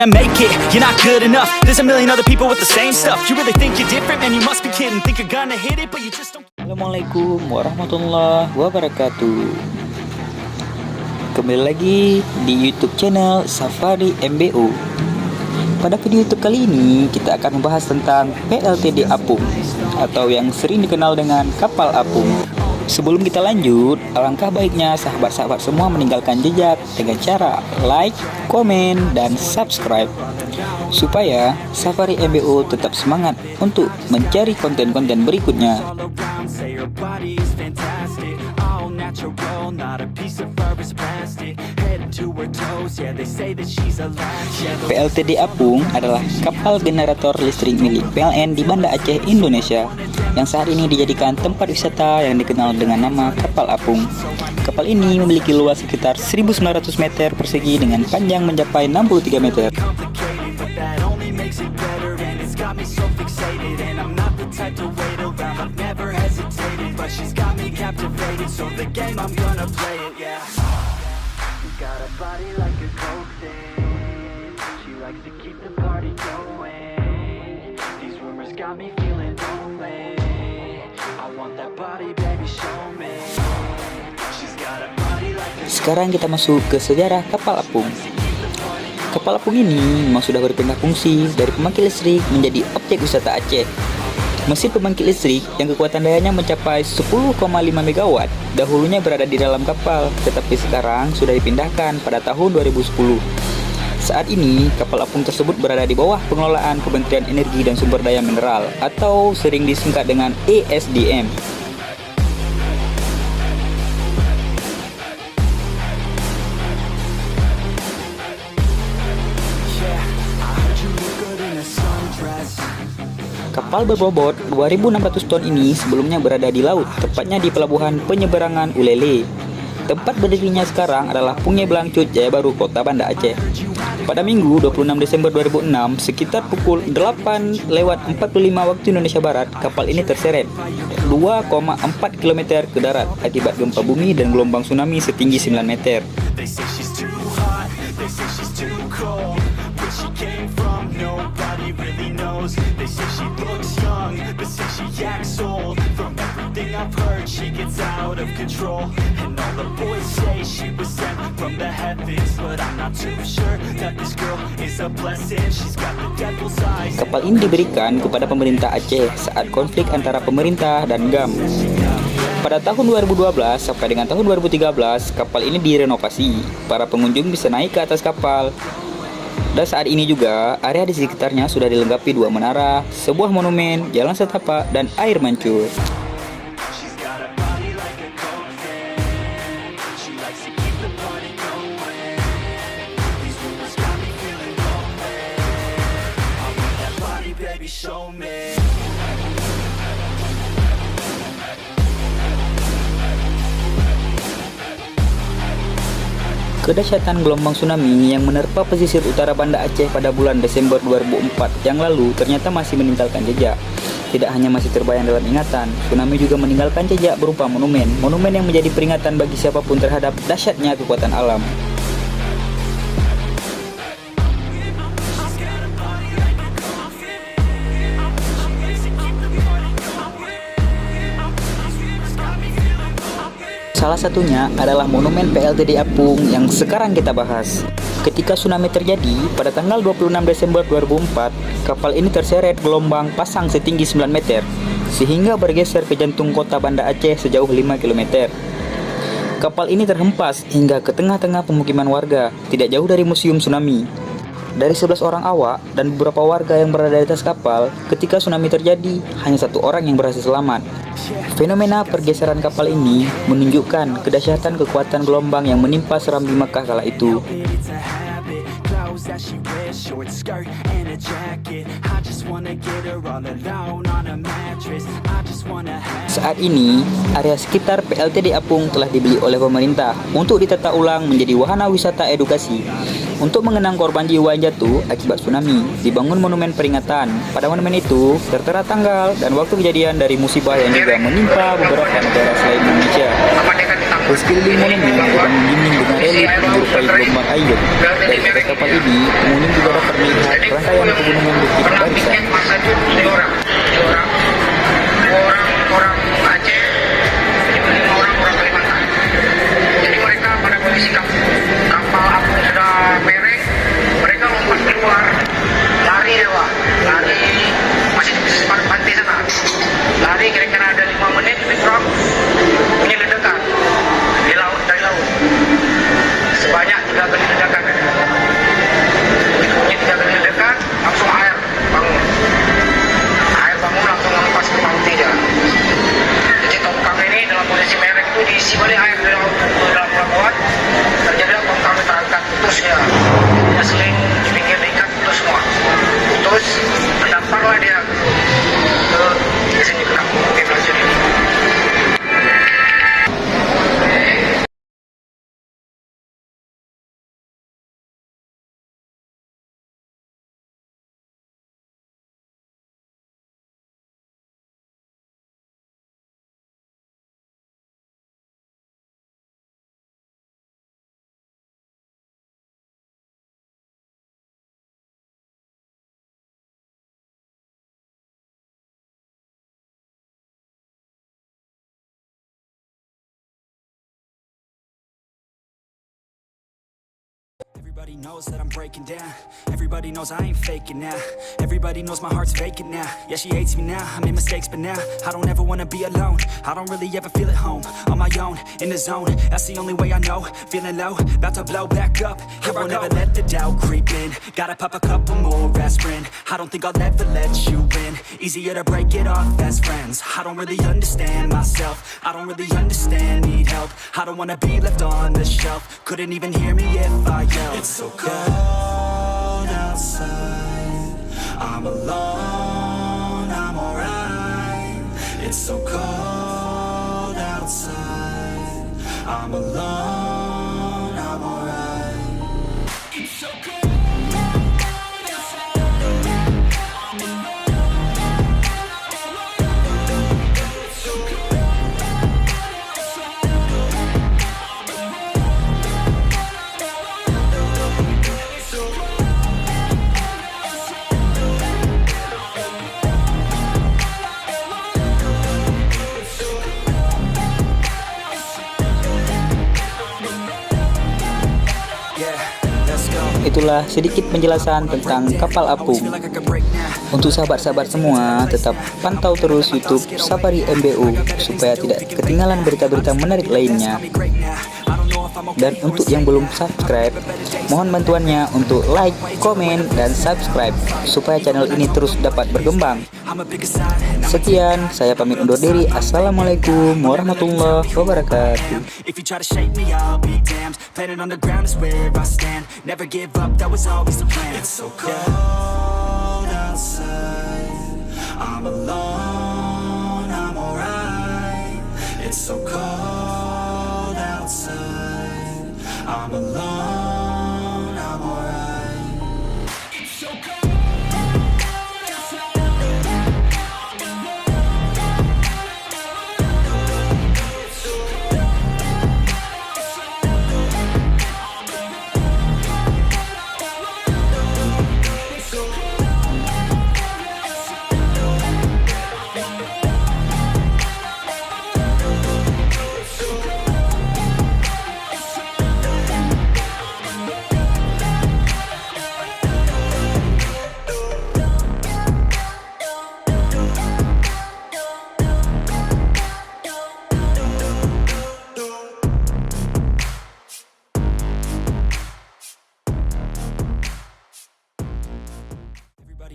Make it, you're not good enough. There's a million other people with the same stuff. You really think you're different, man, you must be kidding. Think you're gonna hit it, but you just don't. Assalamualaikum warahmatullahi wabarakatuh. Kembali lagi di YouTube channel Safari MBO. Pada video YouTube kali ini kita akan membahas tentang PLTD Apung atau yang sering dikenal dengan kapal apung. Sebelum kita lanjut, alangkah baiknya sahabat-sahabat semua meninggalkan jejak dengan cara like, komen, dan subscribe supaya Safari MBO tetap semangat untuk mencari konten-konten berikutnya. PLTD Apung adalah kapal generator listrik milik PLN di Banda Aceh, Indonesia, yang saat ini dijadikan tempat wisata yang dikenal dengan nama Kapal Apung. Kapal ini memiliki luas sekitar 1.900 meter persegi dengan panjang mencapai 63 meter. Sekarang kita masuk ke sejarah kapal apung. Kapal apung ini memang sudah berpindah fungsi dari pembangkit listrik menjadi objek wisata Aceh. Mesin pembangkit listrik yang kekuatan dayanya mencapai 10,5 MW dahulunya berada di dalam kapal, tetapi sekarang sudah dipindahkan pada tahun 2010. Saat ini, kapal apung tersebut berada di bawah pengelolaan Kementerian Energi dan Sumber Daya Mineral atau sering disingkat dengan ESDM. Kapal berbobot 2.600 ton ini sebelumnya berada di laut, tepatnya di pelabuhan penyeberangan Ulele. Tempat berdirinya sekarang adalah Punggeh Belangcut, Jaya Baru, Kota Banda Aceh. Pada Minggu 26 Desember 2006, sekitar pukul 8:45 waktu Indonesia Barat, kapal ini terseret 2,4 km ke darat akibat gempa bumi dan gelombang tsunami setinggi 9 meter. Kapal ini diberikan kepada pemerintah Aceh saat konflik antara pemerintah dan GAM. Pada tahun 2012 sampai dengan tahun 2013, kapal ini direnovasi. Para pengunjung bisa naik ke atas kapal. Dan saat ini juga, area di sekitarnya sudah dilengkapi 2 menara, sebuah monumen, jalan setapak, dan air mancur. Kedahsyatan gelombang tsunami yang menerpa pesisir utara Banda Aceh pada bulan Desember 2004 yang lalu ternyata masih meninggalkan jejak. Tidak hanya masih terbayang dalam ingatan, tsunami juga meninggalkan jejak berupa monumen yang menjadi peringatan bagi siapapun terhadap dahsyatnya kekuatan alam. Salah satunya adalah monumen PLTD Apung yang sekarang kita bahas. Ketika tsunami terjadi pada tanggal 26 Desember 2004, kapal ini terseret gelombang pasang setinggi 9 meter sehingga bergeser ke jantung kota Banda Aceh sejauh 5 km. Kapal ini terhempas hingga ke tengah-tengah pemukiman warga, tidak jauh dari museum tsunami. Dari 11 orang awak dan beberapa warga yang berada di atas kapal, ketika tsunami terjadi, hanya 1 orang yang berhasil selamat. Fenomena pergeseran kapal ini menunjukkan kedahsyatan kekuatan gelombang yang menimpa Serambi Mekah kala itu. Saat ini, area sekitar PLTD Apung telah dibeli oleh pemerintah untuk ditata ulang menjadi wahana wisata edukasi. Untuk mengenang korban jiwa yang jatuh akibat tsunami, dibangun monumen peringatan. Pada monumen itu tertera tanggal dan waktu kejadian dari musibah yang juga menimpa beberapa negara selain Indonesia. Di sekeliling monumen dibangun dinding dengan relief menyerupai gelombang air. Dari atas kapal ini, pengunjung juga dapat melihat rangkaian pegunungan Bukit Barisan. Masa itu 7 orang, 2 orang Aceh, 5 orang Kalimantan. Jadi mereka pada kondisi kapal apung sudah merek, mereka lompat keluar, lari masih di pantai sana, lari kira-kira ada 5 menit lebih kurang, ini ledakan di laut, dari laut, sebanyak 3 kali ledakan. Bunyi 3 kali ledakan, langsung air bangun langsung lepas ke laut dia. Jadi tongkang ini dalam posisi merek itu diisi balik air dari laut ke dalam pelabuhan, terjadi tongkang terangkat putus ya, dia seling di pinggir diikat putus semua, putus, mendamparlah dia ke sini ke kampung Bukit Barisan ini. Everybody knows that I'm breaking down. Everybody knows I ain't faking now. Everybody knows my heart's vacant now. Yeah, she hates me now, I made mistakes but now I don't ever wanna be alone. I don't really ever feel at home. On my own, in the zone, that's the only way I know. Feeling low, about to blow back up. Here I won't ever let the doubt creep in. Gotta pop a couple more aspirin. I don't think I'll ever let you in. Easier to break it off best friends. I don't really understand myself. I don't really understand, need help. I don't wanna be left on the shelf. Couldn't even hear me if I yelled. It's so cold outside, I'm alone, I'm alright. It's so cold outside, I'm alone, I'm alright. It's so cold. Itulah sedikit penjelasan tentang kapal apung. Untuk sahabat-sahabat semua, tetap pantau terus YouTube Safari MBU supaya tidak ketinggalan berita-berita menarik lainnya. Dan untuk yang belum subscribe, mohon bantuannya untuk like, komen, dan subscribe supaya channel ini terus dapat berkembang. Sekian, saya pamit undur diri. Assalamualaikum warahmatullahi wabarakatuh. If you try to shake me, I'll be damned. Planet on the ground is where I stand. Never give up, that was always the plan. It's so cold outside, I'm alone, I'm alright. It's so cold outside, I'm alone, I'm alright. It's so cold.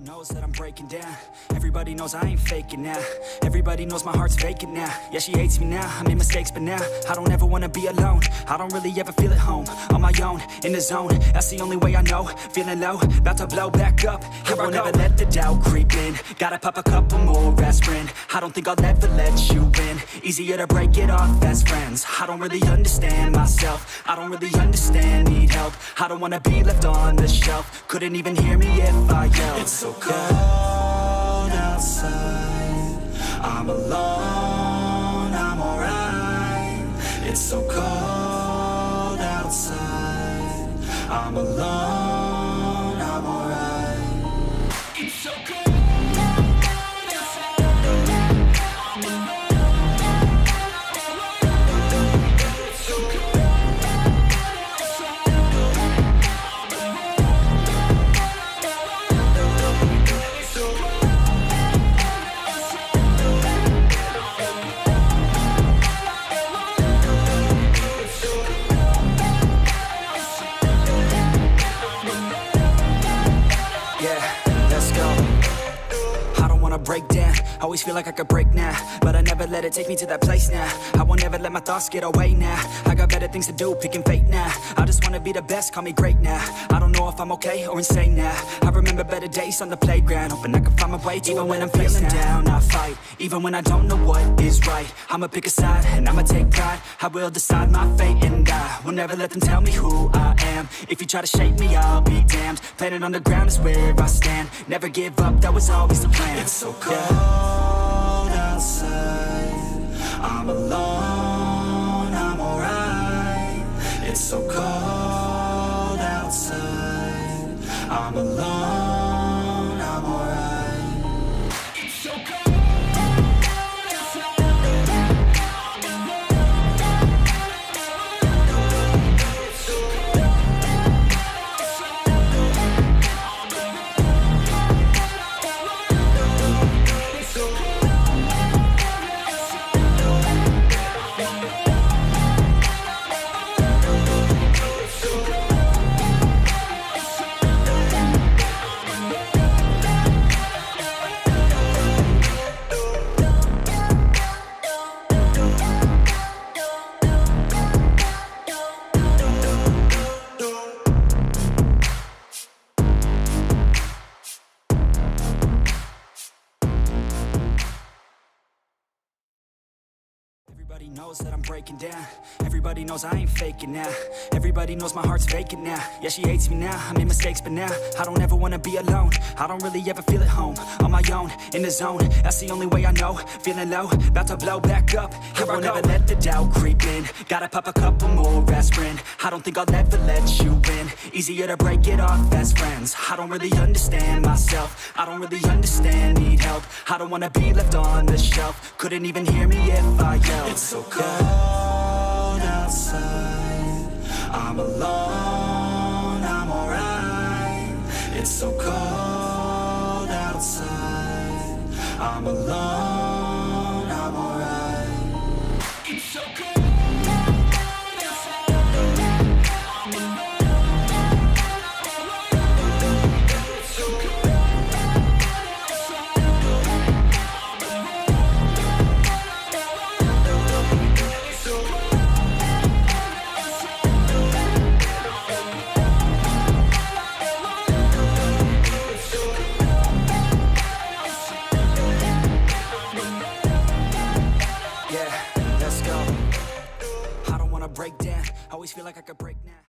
Knows that I'm breaking down. Everybody knows I ain't faking now. Everybody knows my heart's vacant now. Yeah, she hates me now, I made mistakes but now I don't ever wanna be alone. I don't really ever feel at home. On my own, in the zone, that's the only way I know. Feeling low, about to blow back up. Here I won't ever let the doubt creep in. Gotta pop a couple more aspirin. I don't think I'll ever let you in. Easier to break it off best friends. I don't really understand myself. I don't really understand, need help. I don't wanna be left on the shelf. Couldn't even hear me if I yelled. It's so cold outside, I'm alone, I'm alright. It's so cold outside. I'm alone, I'm alright. It's so cold outside. I'm alone. It's so cold outside. I'm alone. It's so cold. Break down, always feel like I could break now, but I never let it take me to that place now. I won't ever let my thoughts get away now. I got better things to do, picking fate now. I just wanna be the best, call me great now. I don't know if I'm okay or insane now. I remember better days on the playground, hoping I can find my way to even when I'm feeling down. I fight, even when I don't know what is right. I'ma pick a side, and I'ma take pride. I will decide my fate, and I will never let them tell me who I am. If you try to shape me, I'll be damned. Planet on the ground is where I stand. Never give up, that was always the plan. It's so cold outside. I'm alone, I'm alright. It's so cold outside. I'm alone, I'm alright. It's so cold outside. I'm alone. It's so cold outside. I'm alone. It's so cold. Everybody knows that I'm breaking down. Everybody knows I ain't faking now. Everybody knows my heart's vacant now. Yeah, she hates me now, I made mistakes, but now I don't ever wanna be alone. I don't really ever feel at home. On my own, in the zone, that's the only way I know. Feeling low, about to blow back up. I won't ever let the doubt creep in. Gotta pop a couple more aspirin. I don't think I'll ever let you in. Easier to break it off best friends. I don't really understand myself. I don't really understand, need help. I don't wanna be left on the shelf. Couldn't even hear me if I yelled. It's so cold outside. I'm alone, I'm alright. It's so cold outside. I'm alone, I'm alright. It's so cold outside. I'm alone. It's so cold outside. I'm alone. Break down, always feel like I could break now.